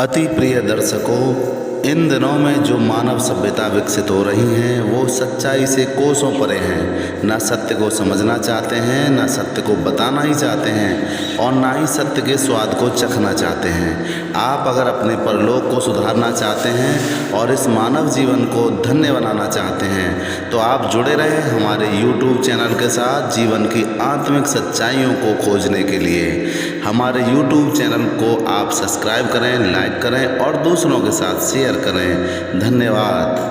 अति प्रिय दर्शकों, इन दिनों में जो मानव सभ्यता विकसित हो रही हैं वो सच्चाई से कोसों परे हैं। ना सत्य को समझना चाहते हैं, ना सत्य को बताना ही चाहते हैं और ना ही सत्य के स्वाद को चखना चाहते हैं। आप अगर अपने परलोक को सुधारना चाहते हैं और इस मानव जीवन को धन्य बनाना चाहते हैं तो आप जुड़े रहें हमारे YouTube चैनल के साथ जीवन की आत्मिक सच्चाइयों को खोजने के लिए। हमारे YouTube चैनल को आप सब्सक्राइब करें, लाइक करें और दूसरों के साथ शेयर करें। धन्यवाद।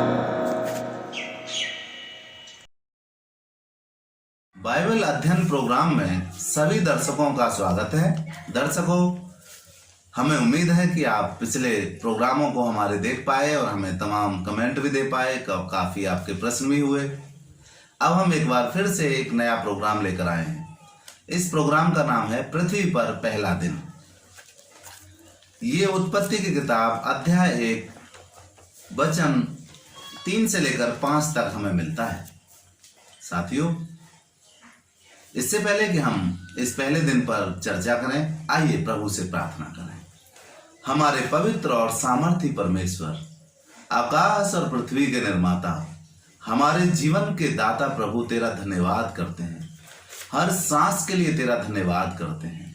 बाइबल अध्ययन प्रोग्राम में सभी दर्शकों का स्वागत है। दर्शकों, हमें उम्मीद है कि आप पिछले प्रोग्रामों को हमारे देख पाए और हमें तमाम कमेंट भी दे पाए, काफ़ी आपके प्रश्न भी हुए। अब हम एक बार फिर से एक नया प्रोग्राम लेकर आए हैं। इस प्रोग्राम का नाम है पृथ्वी पर पहला दिन। ये उत्पत्ति की किताब अध्याय 1 वचन 3 से लेकर 5 तक हमें मिलता है। साथियों, इससे पहले कि हम इस पहले दिन पर चर्चा करें, आइए प्रभु से प्रार्थना करें। हमारे पवित्र और सामर्थी परमेश्वर, आकाश और पृथ्वी के निर्माता, हमारे जीवन के दाता प्रभु, तेरा धन्यवाद करते हैं। हर सांस के लिए तेरा धन्यवाद करते हैं।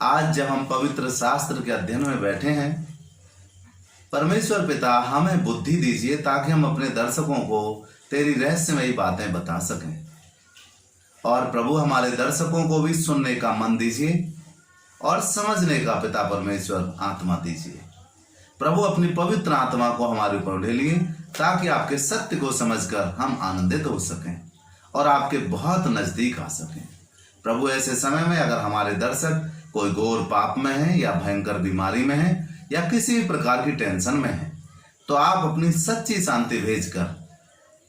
आज जब हम पवित्र शास्त्र के अध्ययन में बैठे हैं, परमेश्वर पिता हमें बुद्धि दीजिए ताकि हम अपने दर्शकों को तेरी रहस्यमयी बातें बता सकें। और प्रभु, हमारे दर्शकों को भी सुनने का मन दीजिए और समझने का पिता परमेश्वर आत्मा दीजिए। प्रभु, अपनी पवित्र आत्मा को हमारे ऊपर ढेलिए ताकि आपके सत्य को समझकर हम आनंदित हो सकें और आपके बहुत नजदीक आ सकें। प्रभु, ऐसे समय में अगर हमारे दर्शक कोई घोर पाप में है या भयंकर बीमारी में है या किसी भी प्रकार की टेंशन में है, तो आप अपनी सच्ची शांति भेजकर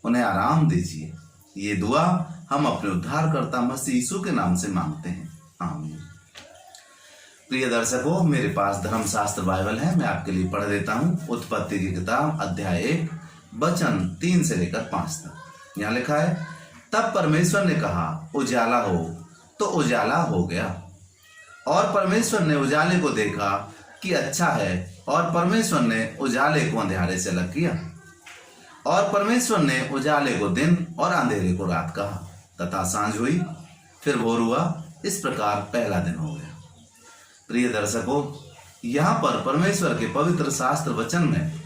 उन्हें आराम दीजिए। ये दुआ हम अपने उद्धारकर्ता मसीह यीशु के नाम से मांगते हैं, आमीन। प्रिय दर्शकों, मेरे पास धर्मशास्त्र बाइबल है, मैं आपके लिए पढ़ देता हूँ। उत्पत्ति की किताब अध्याय 1 वचन 3 से लेकर 5 तक। यहाँ लिखा है, तब परमेश्वर ने कहा उजाला हो, तो उजाला हो गया। और परमेश्वर ने उजाले को देखा कि अच्छा है, और परमेश्वर ने उजाले को अंधेरे से अलग किया। और परमेश्वर ने उजाले को दिन और अंधेरे को रात कहा, तथा सांझ हुई, फिर भोर हुआ। इस प्रकार पहला दिन हो गया। प्रिय दर्शकों, यहाँ पर परमेश्वर के पवित्र शास्त्र वचन में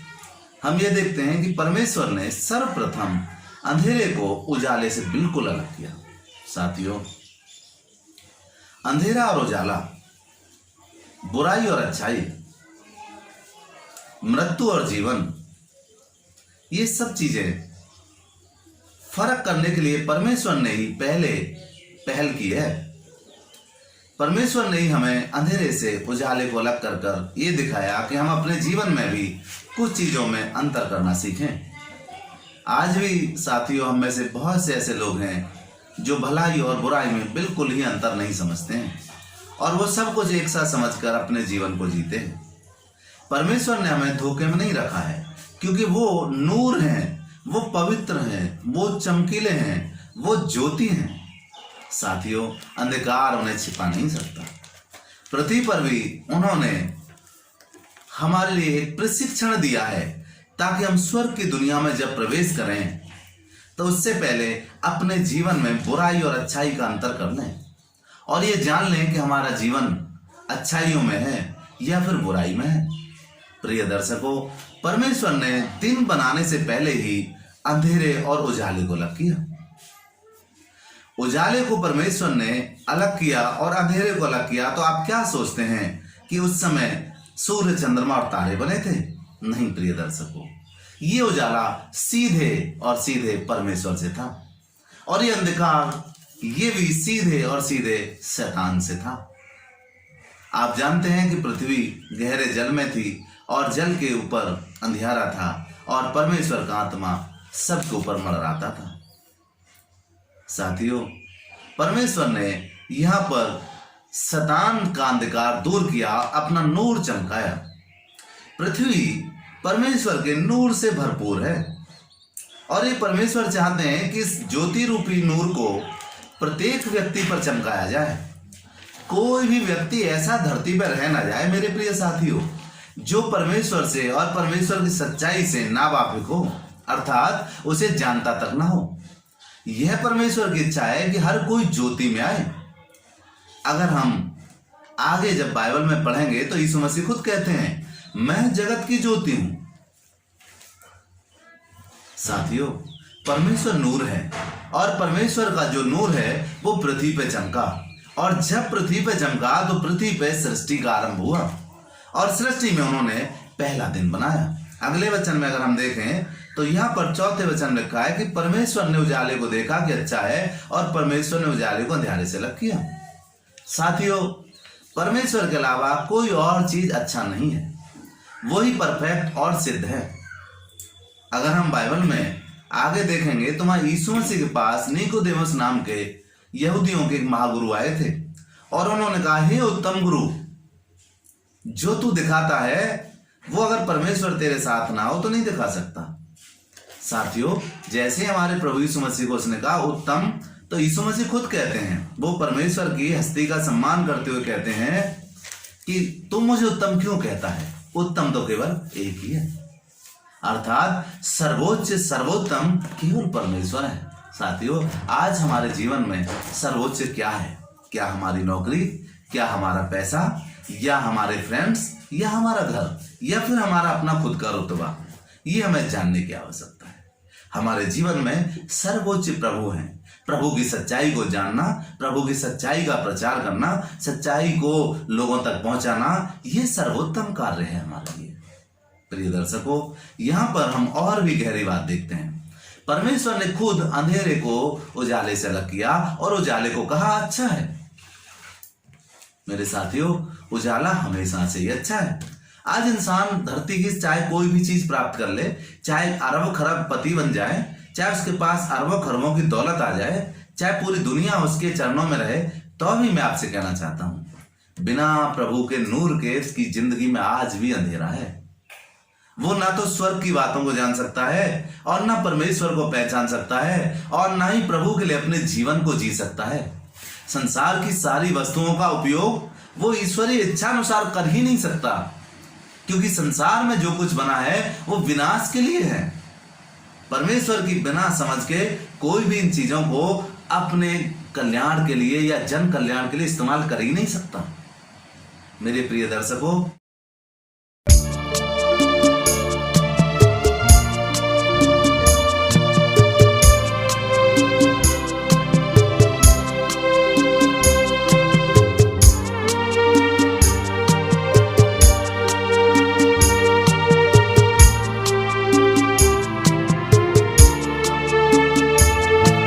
हम ये देखते हैं कि परमेश्वर ने सर्वप्रथम अंधेरे को उजाले से बिल्कुल अलग किया। साथियों, अंधेरा और उजाला, बुराई और अच्छाई, मृत्यु और जीवन, ये सब चीजें फर्क करने के लिए परमेश्वर ने ही पहल की है। परमेश्वर ने ही हमें अंधेरे से उजाले को अलग कर कर ये दिखाया कि हम अपने जीवन में भी कुछ चीजों में अंतर करना सीखें। आज भी साथियों, हम में से बहुत से ऐसे लोग हैं जो भलाई और बुराई में बिल्कुल ही अंतर नहीं समझते हैं और वो सब कुछ एक साथ समझकर अपने जीवन को जीते हैं। परमेश्वर ने हमें धोखे में नहीं रखा है, क्योंकि वो नूर हैं, वो पवित्र हैं, वो चमकीले हैं, वो ज्योति हैं। साथियों, अंधकार उन्हें छिपा नहीं सकता। पृथ्वी पर भी उन्होंने हमारे लिए एक प्रशिक्षण दिया है ताकि हम स्वर्ग की दुनिया में जब प्रवेश करें तो उससे पहले अपने जीवन में बुराई और अच्छाई का अंतर कर लें और ये जान लें कि हमारा जीवन अच्छाइयों में है या फिर बुराई में है। प्रिय दर्शकों, परमेश्वर ने दिन बनाने से पहले ही अंधेरे और उजाले को अलग किया। उजाले को परमेश्वर ने अलग किया और अंधेरे को अलग किया, तो आप क्या सोचते हैं कि उस समय सूर्य, चंद्रमा और तारे बने थे? नहीं प्रिय दर्शकों, ये उजाला सीधे और सीधे परमेश्वर से था और ये अंधकार ये भी सीधे और सीधे शैतान से था। आप जानते हैं कि पृथ्वी गहरे जल में थी और जल के ऊपर अंधियारा था और परमेश्वर का आत्मा सबके ऊपर मंडराता था। साथियों, परमेश्वर ने यहाँ पर शैतान का अंधकार दूर किया, अपना नूर चमकाया। पृथ्वी परमेश्वर के नूर से भरपूर है और ये परमेश्वर चाहते हैं कि इस ज्योति रूपी नूर को प्रत्येक व्यक्ति पर चमकाया जाए। कोई भी व्यक्ति ऐसा धरती पर रह ना जाए मेरे प्रिय साथियों जो परमेश्वर से और परमेश्वर की सच्चाई से नावाकिफ हो, अर्थात उसे जानता तक ना हो। यह परमेश्वर की इच्छा है कि हर कोई ज्योति में आए। अगर हम आगे जब बाइबल में पढ़ेंगे तो यीशु मसीह खुद कहते हैं, मैं जगत की ज्योति हूं। साथियों, परमेश्वर नूर है और परमेश्वर का जो नूर है वो पृथ्वी पे चमका, और जब पृथ्वी पे चमका तो पृथ्वी पे सृष्टि का आरंभ हुआ और सृष्टि में उन्होंने पहला दिन बनाया। अगले वचन में अगर हम देखें तो यहाँ पर चौथे वचन में लिखा है कि परमेश्वर ने उजाले को देखा कि अच्छा है, और परमेश्वर ने उजाले को अंधेरे से अलग किया। साथियों, परमेश्वर के अलावा कोई और चीज अच्छा नहीं है, वही परफेक्ट और सिद्ध है। अगर हम बाइबल में आगे देखेंगे तो वहां यीशु मसीह के पास निकोदेमुस नाम के यहूदियों के एक महागुरु आए थे और उन्होंने कहा, हे उत्तम गुरु, जो तू दिखाता है वो अगर परमेश्वर तेरे साथ ना हो तो नहीं दिखा सकता। साथियों, जैसे हमारे प्रभु यीशु मसीह को उसने कहा उत्तम, तो यीशु मसीह खुद कहते हैं, वो परमेश्वर की हस्ती का सम्मान करते हुए कहते हैं कि तू मुझे उत्तम क्यों कहता है? उत्तम तो केवल एक ही है, अर्थात सर्वोच्च सर्वोत्तम केवल परमेश्वर है। साथियों, आज हमारे जीवन में सर्वोच्च क्या है? क्या हमारी नौकरी, क्या हमारा पैसा, या हमारे फ्रेंड्स, या हमारा घर, या फिर हमारा अपना खुद का रुतबा? ये हमें जानने की आवश्यकता है। हमारे जीवन में सर्वोच्च प्रभु हैं। प्रभु की सच्चाई को जानना, प्रभु की सच्चाई का प्रचार करना, सच्चाई को लोगों तक पहुंचाना, ये सर्वोत्तम कार्य है हमारे लिए। प्रिय दर्शकों, यहाँ पर हम और भी गहरी बात देखते हैं। परमेश्वर ने खुद अंधेरे को उजाले से अलग किया और उजाले को कहा अच्छा है। मेरे साथियों, उजाला हमेशा से ही अच्छा है। आज इंसान धरती की चाहे कोई भी चीज प्राप्त कर ले, चाहे अरब खरब पति बन जाए, चाहे उसके पास अरबों खरबों की दौलत आ जाए, चाहे पूरी दुनिया उसके चरणों में रहे, तो भी मैं आपसे कहना चाहता हूं, बिना प्रभु के नूर के उसकी जिंदगी में आज भी अंधेरा है। वो ना तो स्वर्ग की बातों को जान सकता है और ना परमेश्वर को पहचान सकता है और ना ही प्रभु के लिए अपने जीवन को जी सकता है। संसार की सारी वस्तुओं का उपयोग वो ईश्वरीय इच्छा अनुसार कर ही नहीं सकता, क्योंकि संसार में जो कुछ बना है वो विनाश के लिए है। परमेश्वर की बिना समझ के कोई भी इन चीजों को अपने कल्याण के लिए या जन कल्याण के लिए इस्तेमाल कर ही नहीं सकता। मेरे प्रिय दर्शकों,